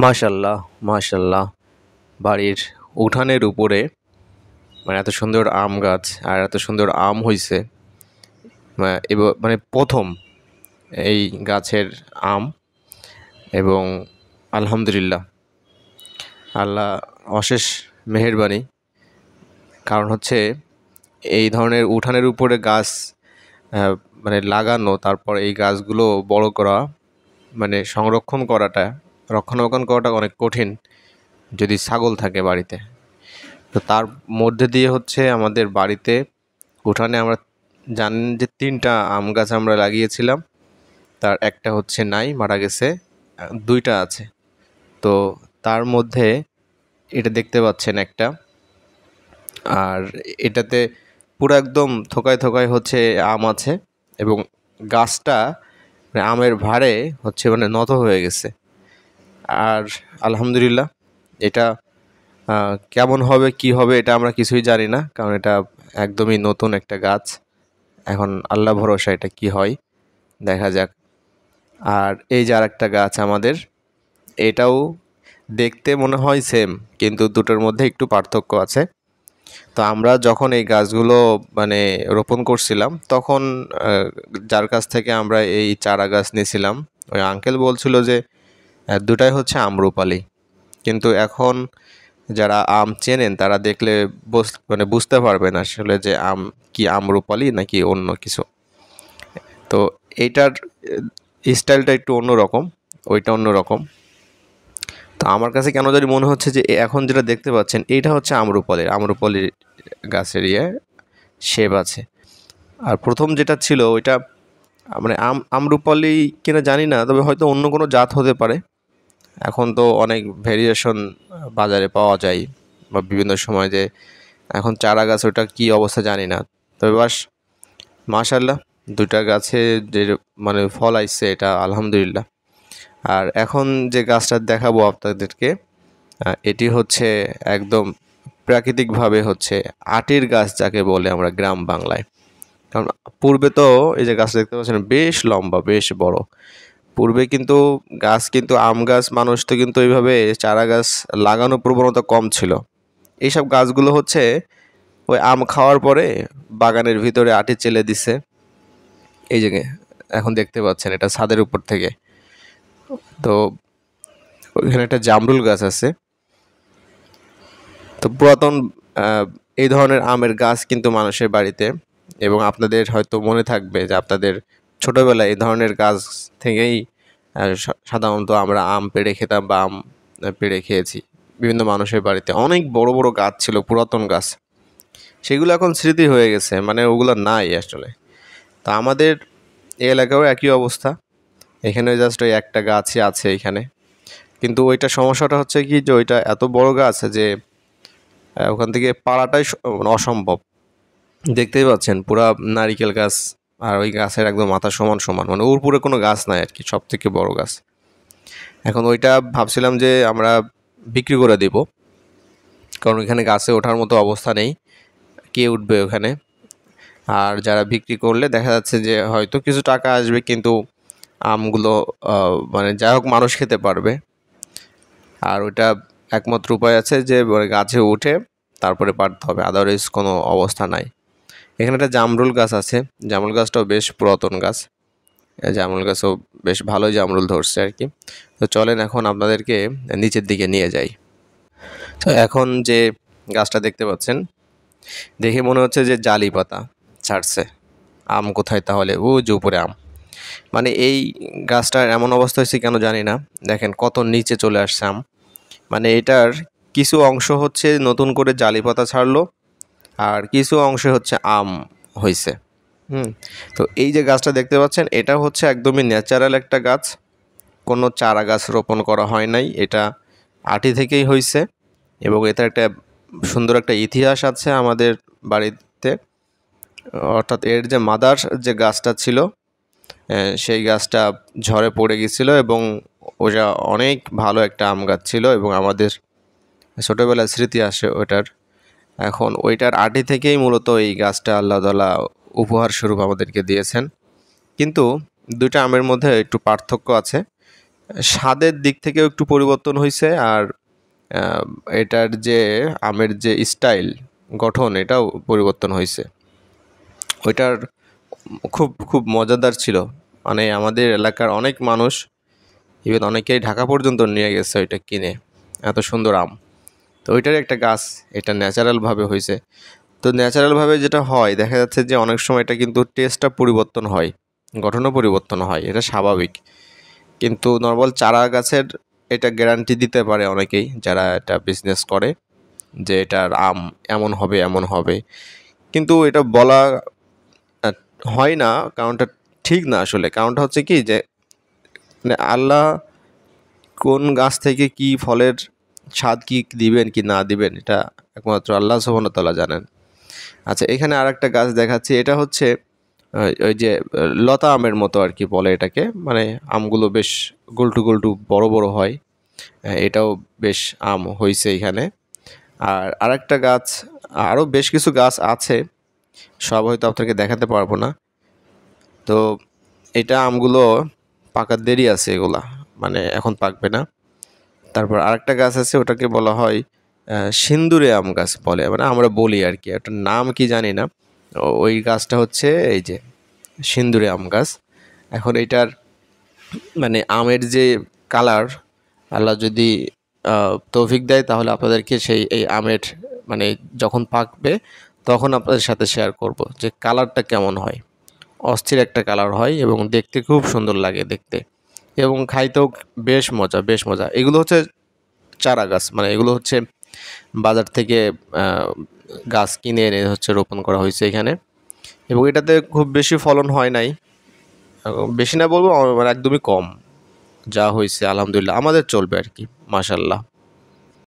মাশাল্লাহ, মাশাল্লাহ। বাড়ির উঠানের উপরে মানে এত সুন্দর আম গাছ আর এত সুন্দর আম হইছে। মানে প্রথম এই গাছের আম। এবং আলহামদুলিল্লাহ, আল্লাহ অশেষ মেহেরবানি। কারণ হচ্ছে এই ধরনের উঠানের উপরে গাছ আহ, মানে লাগানো, তারপর এই গাছগুলো বড় করা, মানে সংরক্ষণ করাটা, রক্ষণাবেক্ষণ করাটা অনেক কঠিন যদি ছাগল থাকে বাড়িতে। তো তার মধ্যে দিয়ে হচ্ছে আমাদের বাড়িতে উঠানে আমরা জানেন যে ৩টা আম গাছ আমরা লাগিয়েছিলাম। তার একটা হচ্ছে নাই, মারা গেছে। ২টা আছে। তো তার মধ্যে এটা দেখতে পাচ্ছেন একটা। আর এটাতে পুরো একদম থোকায় থোকায় হচ্ছে আম আছে। এবং গাছটা মানে আমের ভারে হচ্ছে মানে নত হয়ে গেছে। আর আলহামদুলিল্লাহ, এটা কেমন হবে কি হবে এটা আমরা কিছুই জানি না, কারণ এটা একদমই নতুন একটা গাছ। এখন আল্লাহ ভরসা এটা কি হয়, দেখা যাক। আর এই যে আরেকটা গাছ আমাদের, এটাও দেখতে মনে হয় সেম, কিন্তু দুটোর মধ্যে একটু পার্থক্য আছে। তো আমরা যখন এই গাছগুলো মানে রোপণ করছিলাম, তখন যার কাছ থেকে আমরা এই চারা গাছ নিয়েছিলাম, ওই আঙ্কেল বলছিল যে দুটাই হচ্ছে আম্রপালি। কিন্তু এখন যারা আম চেনেন তারা দেখলে মানে বুঝতে পারবেন আসলে যে আম কি আম্রপালি নাকি অন্য কিছু। তো এইটার স্টাইলটা একটু অন্যরকম, ওইটা অন্যরকম। তো আমার কাছে কেন জানি মনে হচ্ছে যে এখন যেটা দেখতে পাচ্ছেন এইটা হচ্ছে আম্রপালির গাছের শেপ আছে। আর প্রথম যেটা ছিল ওইটা মানে আম্রপালি কিনা জানি না, তবে হয়তো অন্য কোনো জাত হতে পারে। এখন তো অনেক ভেরিয়েশন বাজারে পাওয়া যায়, বা বিভিন্ন সময় যে এখন চারা গাছ ওটা কী অবস্থা জানি না। তবে বাস মাশাল্লাহ, 2টা গাছে যে মানে ফল আইছে এটা আলহামদুলিল্লাহ। আর এখন যে গাছটা দেখাবো আপনাদেরকে, এটি হচ্ছে একদম প্রাকৃতিকভাবে হচ্ছে আটির গাছ, যাকে বলে আমরা গ্রাম বাংলায়। কারণ পূর্বে তো এই যে গাছ দেখতে পাচ্ছেন বেশ লম্বা, বেশ বড়। পূর্বে কিন্তু গাছ, কিন্তু আম গাছ মানুষ তো কিন্তু এইভাবে চারা গাছ লাগানোর প্রবণতা কম ছিল। এইসব গাছগুলো হচ্ছে ওই আম খাওয়ার পরে বাগানের ভিতরে আটি চেলে দিছে। এই যে এখন দেখতে পাচ্ছেন এটা ছাদের উপর থেকে। তো ওইখানে একটা জামরুল গাছ আছে। তো পুরাতন আহ, এই ধরনের আমের গাছ কিন্তু মানুষের বাড়িতে, এবং আপনাদের হয়তো মনে থাকবে যে আপনাদের ছোটবেলায় এই ধরনের গাছ থেকেই সাধারণত আমরা আম পেড়ে খেতাম, বা আম পেড়ে খেয়েছি। বিভিন্ন মানুষের বাড়িতে অনেক বড় বড় গাছ ছিল, পুরাতন গাছ। সেগুলো এখন স্মৃতি হয়ে গেছে, মানে ওগুলো নাই আসলে। তা আমাদের এই এলাকাও একই অবস্থা। এখানে জাস্ট ওই একটা গাছই আছে এখানে। কিন্তু ওইটা সমস্যাটা হচ্ছে কি, যে ওইটা এত বড় গাছ যে ওখান থেকে পাড়াটাই মানে অসম্ভব। দেখতেই পাচ্ছেন পুরা নারিকেল গাছ, আর ওই গাছের একদম মাথা সমান সমান, মানে ওর উপরে কোনো গাছ নাই আর কি, সব থেকে বড় গাছ। এখন ওইটা ভাবছিলাম যে আমরা বিক্রি করে দিব, কারণ ওইখানে গাছে ওঠার মতো অবস্থা নেই, কে উঠবে ওখানে। আর যারা বিক্রি করলে দেখা যাচ্ছে যে হয়তো কিছু টাকা আসবে, কিন্তু আমগুলো মানে যাই হোক মানুষ খেতে পারবে। আর ওইটা একমাত্র উপায় আছে যে মানে গাছে উঠে তারপরে পারতে হবে, আদারওয়াইজ কোনো অবস্থা নাই। এখানে একটা জামরুল গাছ আছে, জামরুল গাছটাও বেশ পুরাতন গাছ। জামরুল গাছও বেশ ভালোই জামরুল ধরছে আর কি। তো চলেন এখন আপনাদেরকে নিচের দিকে নিয়ে যাই। তো এখন যে গাছটা দেখতে পাচ্ছেন, দেখে মনে হচ্ছে যে জালি পাতা ছাড়ছে। আম কোথায় তাহলে? ও যে উপরে আম। মানে এই গাছটার এমন অবস্থা হয়েছে কেন জানি না, দেখেন কত নিচে চলে আসছে আম। মানে এটার কিছু অংশ হচ্ছে নতুন করে জালি পাতা ছাড়লো, আর কিছু অংশে হচ্ছে আম হয়েছে। হুম। তো এই যে গাছটা দেখতে পাচ্ছেন, এটা হচ্ছে একদমই ন্যাচারাল একটা গাছ, কোনো চারা গাছ রোপণ করা হয় নাই, এটা আটি থেকেই হয়েছে। এবং এটা একটা সুন্দর একটা ইতিহাস আছে আমাদের বাড়িতে। অর্থাৎ এর যে মাদার যে গাছটা ছিল, সেই গাছটা ঝড়ে পড়ে গিয়েছিল, এবং ওটা অনেক ভালো একটা আম গাছ ছিল, এবং আমাদের ছোটোবেলার স্মৃতি আসে ওটার। এখন ওইটার আটি থেকেই মূলত এই গাছটা আল্লাহ তাআলা উপহার স্বরূপ আমাদেরকে দিয়েছেন। কিন্তু 2টা আমের মধ্যে একটু পার্থক্য আছে। স্বাদের দিক থেকেও একটু পরিবর্তন হয়েছে, আর এটার যে আমের যে স্টাইল গঠন এটাও পরিবর্তন হয়েছে। ওইটার খুব খুব মজাদার ছিল, মানে আমাদের এলাকার অনেক মানুষ, ইভেন অনেকেই ঢাকা পর্যন্ত নিয়ে গেছে ওইটা কিনে, এত সুন্দর আম। তো ওইটারই একটা গাছ, এটা ন্যাচারালভাবে হয়েছে। তো ন্যাচারালভাবে যেটা হয় দেখা যাচ্ছে যে অনেক সময় এটা কিন্তু টেস্টটা পরিবর্তন হয়, গঠনও পরিবর্তন হয়, এটা স্বাভাবিক। কিন্তু নর্মাল চারা গাছের এটা গ্যারান্টি দিতে পারে অনেকেই যারা এটা বিজনেস করে যে এটার আম এমন হবে এমন হবে, কিন্তু এটা বলা হয় না, কারণটা ঠিক না আসলে। কারণটা হচ্ছে কি যে মানে আল্লাহ কোন গাছ থেকে কি ফলের স্বাদ কি দিবেন কি না দিবেন এটা একমাত্র আল্লাহ সুবহানাহু ওয়া তাআলা জানেন। আচ্ছা, এখানে আরেকটা গাছ দেখাচ্ছি, এটা হচ্ছে ওই যে লতা আমের মতো আর কি বলে এটাকে, মানে আমগুলো বেশ গোলটু গোলটু বড় বড় হয়। এটাও বেশ আম হয়েছে এখানে। আর আরেকটা গাছ, আরও বেশ কিছু গাছ আছে, সব হয়তো আপনাকে দেখাতে পারবো না। তো এটা আমগুলো পাকার দেরি আছে, এগুলা মানে এখন পাকবে না। তারপর আরেকটা গাছ আছে, ওটাকে বলা হয় সিন্দুরে আম গাছ বলে, মানে আমরা বলি আর কি, ওটার নাম কি জানি না। ওই গাছটা হচ্ছে এই যে সিন্দুরে আম গাছ। এখন এটার মানে আমের যে কালার, আল্লাহ যদি তৌফিক দেয় তাহলে আপনাদেরকে সেই এই আমের মানে যখন পাকবে তখন আপনাদের সাথে শেয়ার করব যে কালারটা কেমন হয়। অস্থির একটা কালার হয় এবং দেখতে খুব সুন্দর লাগে দেখতে, এবং খাইতেও বেশ মজা, বেশ মজা। এগুলো হচ্ছে চারা গাছ, মানে এগুলো হচ্ছে বাজার থেকে গাছ কিনে এনে হচ্ছে রোপণ করা হয়েছে এখানে, এবং এটাতে খুব বেশি ফলন হয় নাই, বেশি না বলবো, মানে একদমই কম। যা হয়েছে আলহামদুলিল্লাহ আমাদের চলবে আর কি, মাশাল্লাহ।